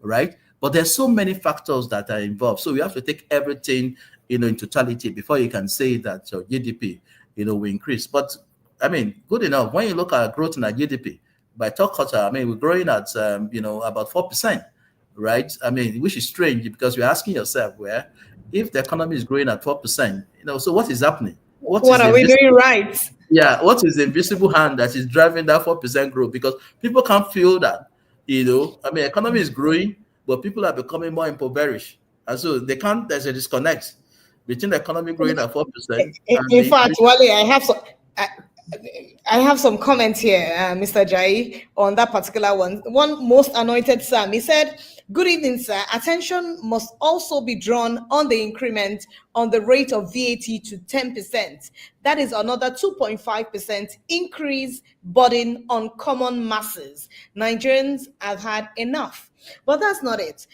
right? But there's so many factors that are involved. So you have to take everything, in totality before you can say that your GDP, will increase. But I mean, good enough. When you look at growth in our GDP by third quarter, I mean, we're growing at, about 4%, right? I mean, which is strange because you're asking yourself, if the economy is growing at 4%, so what is happening? What are we doing right? Yeah, what is the invisible hand that is driving that 4% growth? Because people can't feel that, I mean, economy is growing, but people are becoming more impoverished. And so there's a disconnect between the economy growing at 4%. In fact, Wale, I have some comments here, Mr. Jai, on that particular one. One most anointed Sam, he said, "Good evening, sir. Attention must also be drawn on the increment on the rate of VAT to 10%. That is another 2.5% increase burden on common masses. Nigerians have had enough." But that's not it.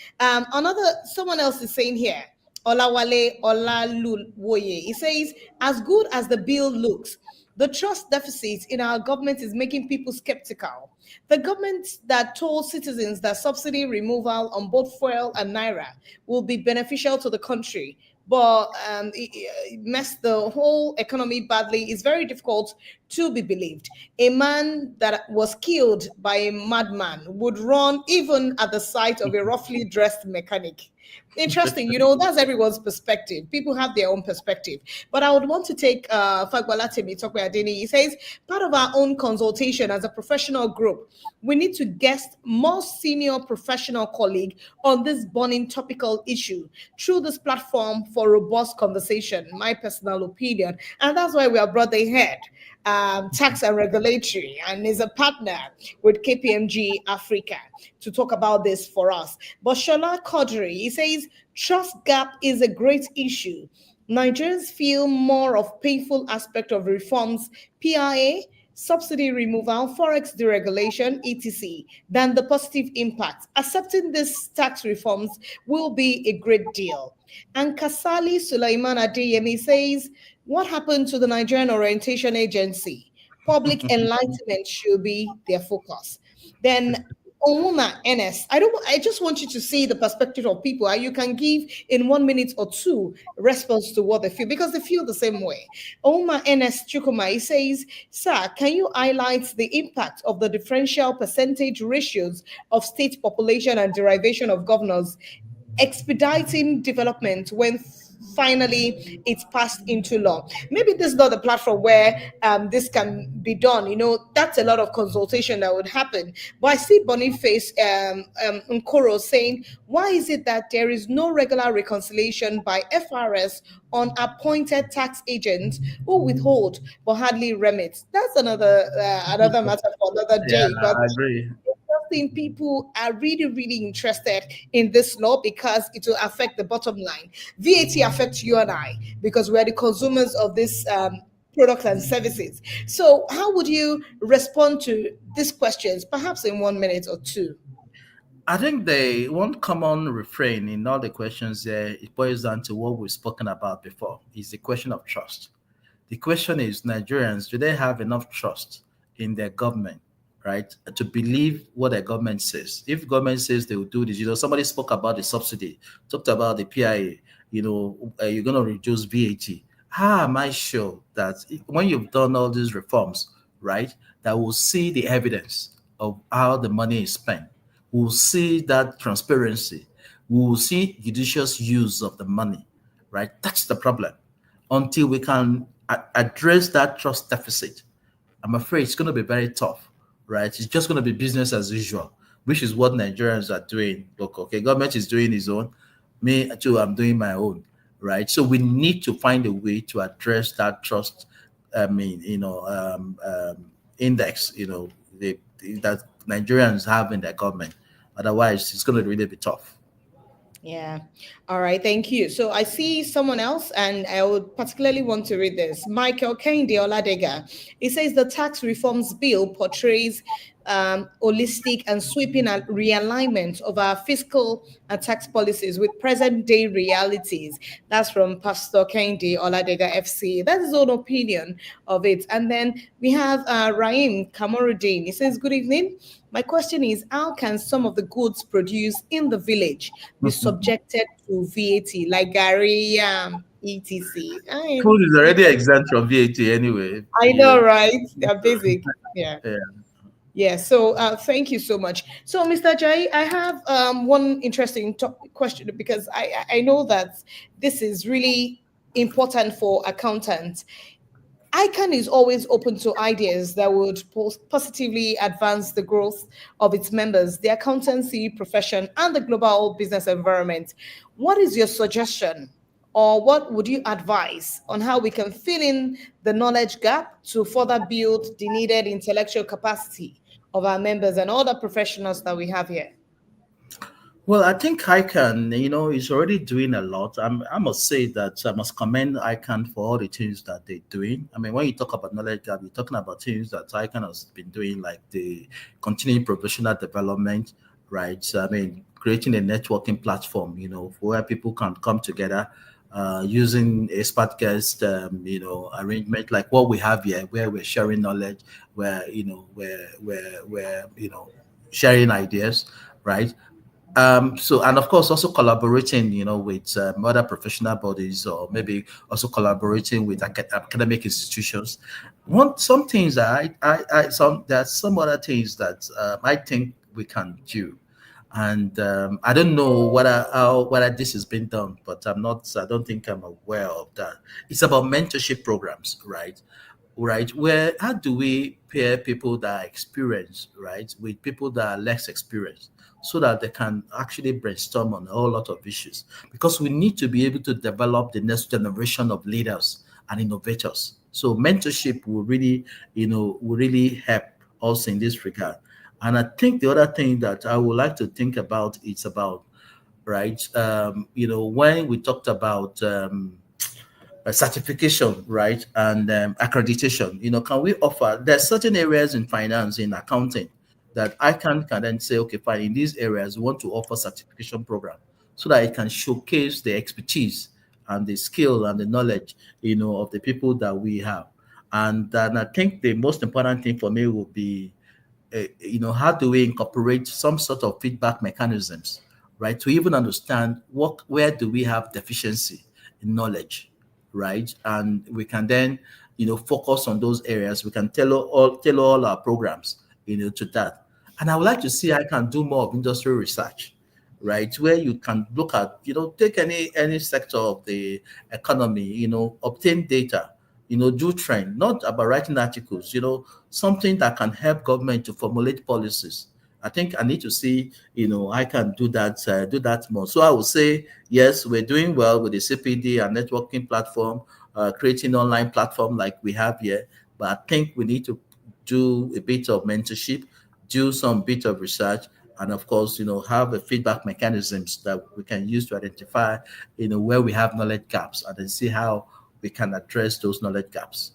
Someone else is saying here, Olawale Olaluwoye, he says, "As good as the bill looks, the trust deficit in our government is making people skeptical. The government that told citizens that subsidy removal on both fuel and naira will be beneficial to the country, but it messed the whole economy badly, is very difficult to be believed. A man that was killed by a madman would run even at the sight of a roughly dressed mechanic." Interesting, that's everyone's perspective. People have their own perspective. But I would want to take Fagbala Temitope Adeni. He says, part of our own consultation as a professional group, we need to guest more senior professional colleague on this burning topical issue through this platform for robust conversation, my personal opinion. And that's why we have brought the head, tax and regulatory, and is a partner with KPMG Africa to talk about this for us. But Shola Kodri, he says, trust gap is a great issue. Nigerians feel more of painful aspect of reforms, PIA, subsidy removal, forex deregulation, etc., than the positive impact. Accepting these tax reforms will be a great deal. And Kasali Sulaiman Adeyemi says, what happened to the Nigerian Orientation Agency? Public enlightenment should be their focus. Then Ouma NS, I just want you to see the perspective of people. You can give in 1 minute or two response to what they feel, because they feel the same way. Ouma NS Chukuma, he says, sir, can you highlight the impact of the differential percentage ratios of state population and derivation of governors expediting development when finally it's passed into law? Maybe this is not the platform where this can be done. That's a lot of consultation that would happen. But I see Boniface Nkoro saying, why is it that there is no regular reconciliation by FRS on appointed tax agents who withhold but hardly remit? That's another matter for another day. Yeah, but I agree. think people are really, really interested in this law because it will affect the bottom line. VAT affects you and I because we are the consumers of this products and services. So how would you respond to these questions, perhaps in 1 minute or two? I think one common refrain in all the questions there, it boils down to what we've spoken about before, is the question of trust. The question is, Nigerians, do they have enough trust in their government, right, to believe what their government says? If government says they will do this, somebody spoke about the subsidy, talked about the PIA, you're going to reduce VAT. How am I sure that when you've done all these reforms, right, that we'll see the evidence of how the money is spent? We'll see that transparency. We'll see judicious use of the money, right? That's the problem. Until we can address that trust deficit, I'm afraid it's going to be very tough, right? It's just going to be business as usual, which is what Nigerians are doing. Look, okay, government is doing its own. Me too, I'm doing my own, right? So we need to find a way to address that trust, index, that Nigerians have in their government. Otherwise, it's going to really be tough. Yeah. All right. Thank you. So I see someone else, and I would particularly want to read this. Michael Kehinde Oladega. He says the tax reforms bill portrays holistic and sweeping realignment of our fiscal and tax policies with present day realities. That's from Pastor Kehinde Oladega FC. That's his own opinion of it. And then we have Rahim Kamoruddin. He says, good evening. My question is, how can some of the goods produced in the village be subjected to VAT, like Gary, etc.? Food is already exempt from VAT anyway. I know, right? They're basic. Yeah. Yeah. Yeah, so thank you so much. So, Mr. Jai, I have one interesting question, because I know that this is really important for accountants. ICANN is always open to ideas that would positively advance the growth of its members, the accountancy profession, and the global business environment. What is your suggestion, or what would you advise on how we can fill in the knowledge gap to further build the needed intellectual capacity of our members and all the professionals that we have here? Well, I think ICANN, is already doing a lot. I must say that I must commend ICANN for all the things that they're doing. I mean, when you talk about knowledge gap, you're talking about things that ICANN has been doing, like the continuing professional development, right? So, I mean, creating a networking platform, where people can come together, using expert guest, arrangement like what we have here, where we're sharing knowledge, where, we're sharing ideas, right? So, and of course, also collaborating, with other professional bodies, or maybe also collaborating with academic institutions. Some things that there's some other things that I think we can do, and I don't know whether this has been done, but I don't think I'm aware of that. It's about mentorship programs, right? Where how do we pair people that are experienced, right, with people that are less experienced, so that they can actually brainstorm on a whole lot of issues? Because we need to be able to develop the next generation of leaders and innovators. So mentorship will really help us in this regard. And I think the other thing that I would like to think about is about, right, when we talked about certification, right, and accreditation, can we offer, there's certain areas in finance, in accounting, that ICANN can then say, okay, fine, in these areas, we want to offer certification program, so that it can showcase the expertise and the skill and the knowledge, of the people that we have. And I think the most important thing for me would be, how do we incorporate some sort of feedback mechanisms, right, to even understand where do we have deficiency in knowledge, right? And we can then, focus on those areas. We can tailor all our programs, to that. And I would like to see I can do more of industrial research, right? Where you can look at, take any sector of the economy, obtain data, do trend, not about writing articles, something that can help government to formulate policies. I think I need to see, I can do that more. So I would say, yes, we're doing well with the CPD and networking platform, creating online platform like we have here. But I think we need to do a bit of mentorship, do some bit of research, and of course, have a feedback mechanisms that we can use to identify, where we have knowledge gaps, and then see how we can address those knowledge gaps.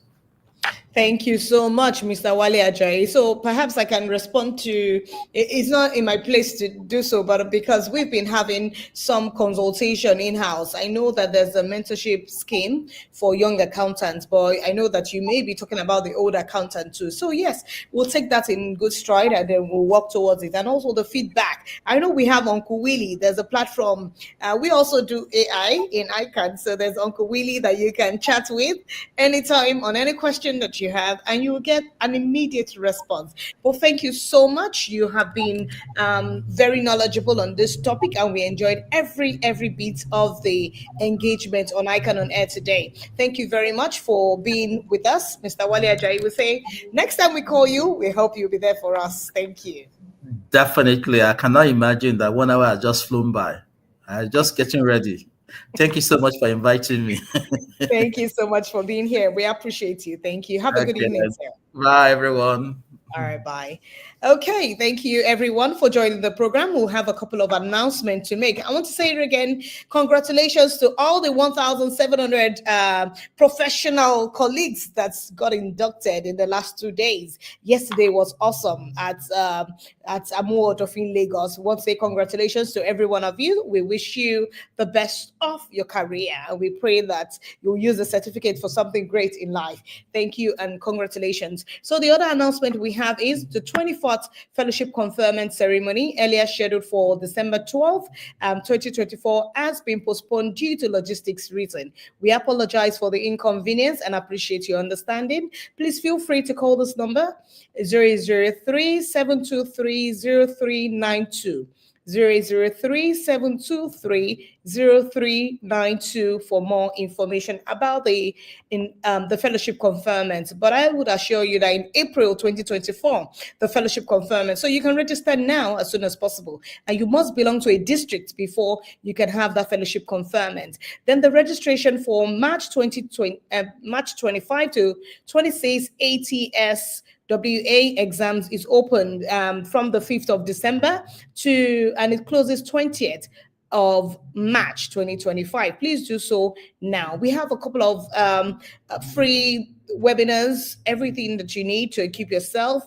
Thank you so much, Mr. Wale Ajayi. So perhaps I can respond to, it's not in my place to do so, but because we've been having some consultation in-house, I know that there's a mentorship scheme for young accountants, but I know that you may be talking about the old accountant too. So yes, we'll take that in good stride, and then we'll work towards it. And also the feedback. I know we have Uncle Willie. There's a platform. We also do AI in ICANN. So there's Uncle Willie that you can chat with anytime on any question that you have, and you will get an immediate response. Well, thank you so much. You have been very knowledgeable on this topic, and we enjoyed every bit of the engagement on ICANN on Air today. Thank you very much for being with us, Mr. Wale Ajayi. We say next time we call you, we hope you'll be there for us. Thank you. Definitely. I cannot imagine that 1 hour has just flown by. I'm just getting ready. Thank you so much for inviting me. Thank you so much for being here. We appreciate you. Thank you. Have a good evening, sir. Bye, everyone. All right, bye. Okay, thank you everyone for joining the program. We'll have a couple of announcements to make. I want to say it again. Congratulations to all the 1,700 professional colleagues that's got inducted in the last 2 days. Yesterday was awesome at Amuwo in Lagos. We want to say congratulations to every one of you. We wish you the best of your career, and we pray that you'll use the certificate for something great in life. Thank you and congratulations. So the other announcement we have is the 24th Fellowship Conferment Ceremony, earlier scheduled for December 12th, 2024, has been postponed due to logistics reason. We apologize for the inconvenience and appreciate your understanding. Please feel free to call this number 003-723-0392. 003-723-0392 for more information about the fellowship conferment. But I would assure you that in April 2024, the fellowship conferment, so you can register now as soon as possible, and you must belong to a district before you can have that fellowship conferment. Then the registration for March 25 to 26 ATS WA exams is open from the 5th of December and it closes 20th of March 2025. Please do so now. We have a couple of free webinars, everything that you need to equip yourself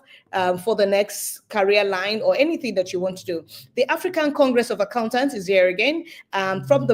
for the next career line or anything that you want to do. The African Congress of Accountants is here again from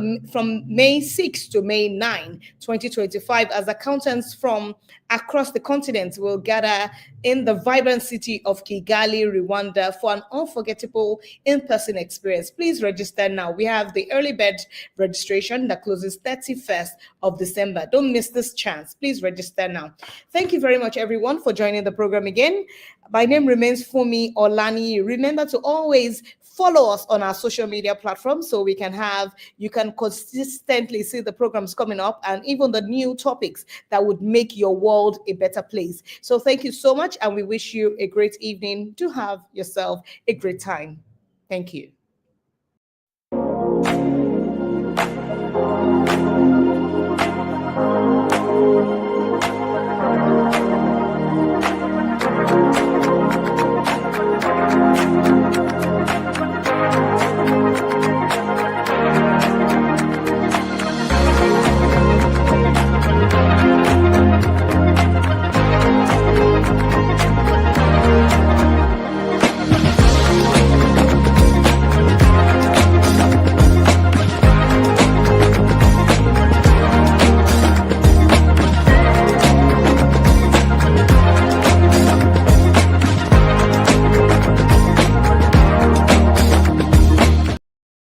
May 6 to May 9, 2025, as accountants from across the continent will gather in the vibrant city of Kigali, Rwanda, for an unforgettable in-person experience. Please register now. We have the early bird registration that closes 31st of December. Don't miss this chance. Please register now. Thank you very much, everyone, for joining the program again. My name remains Fumi Olani. Remember to always follow us on our social media platforms so you can consistently see the programs coming up and even the new topics that would make your world a better place. So thank you so much, and we wish you a great evening. Do have yourself a great time. Thank you.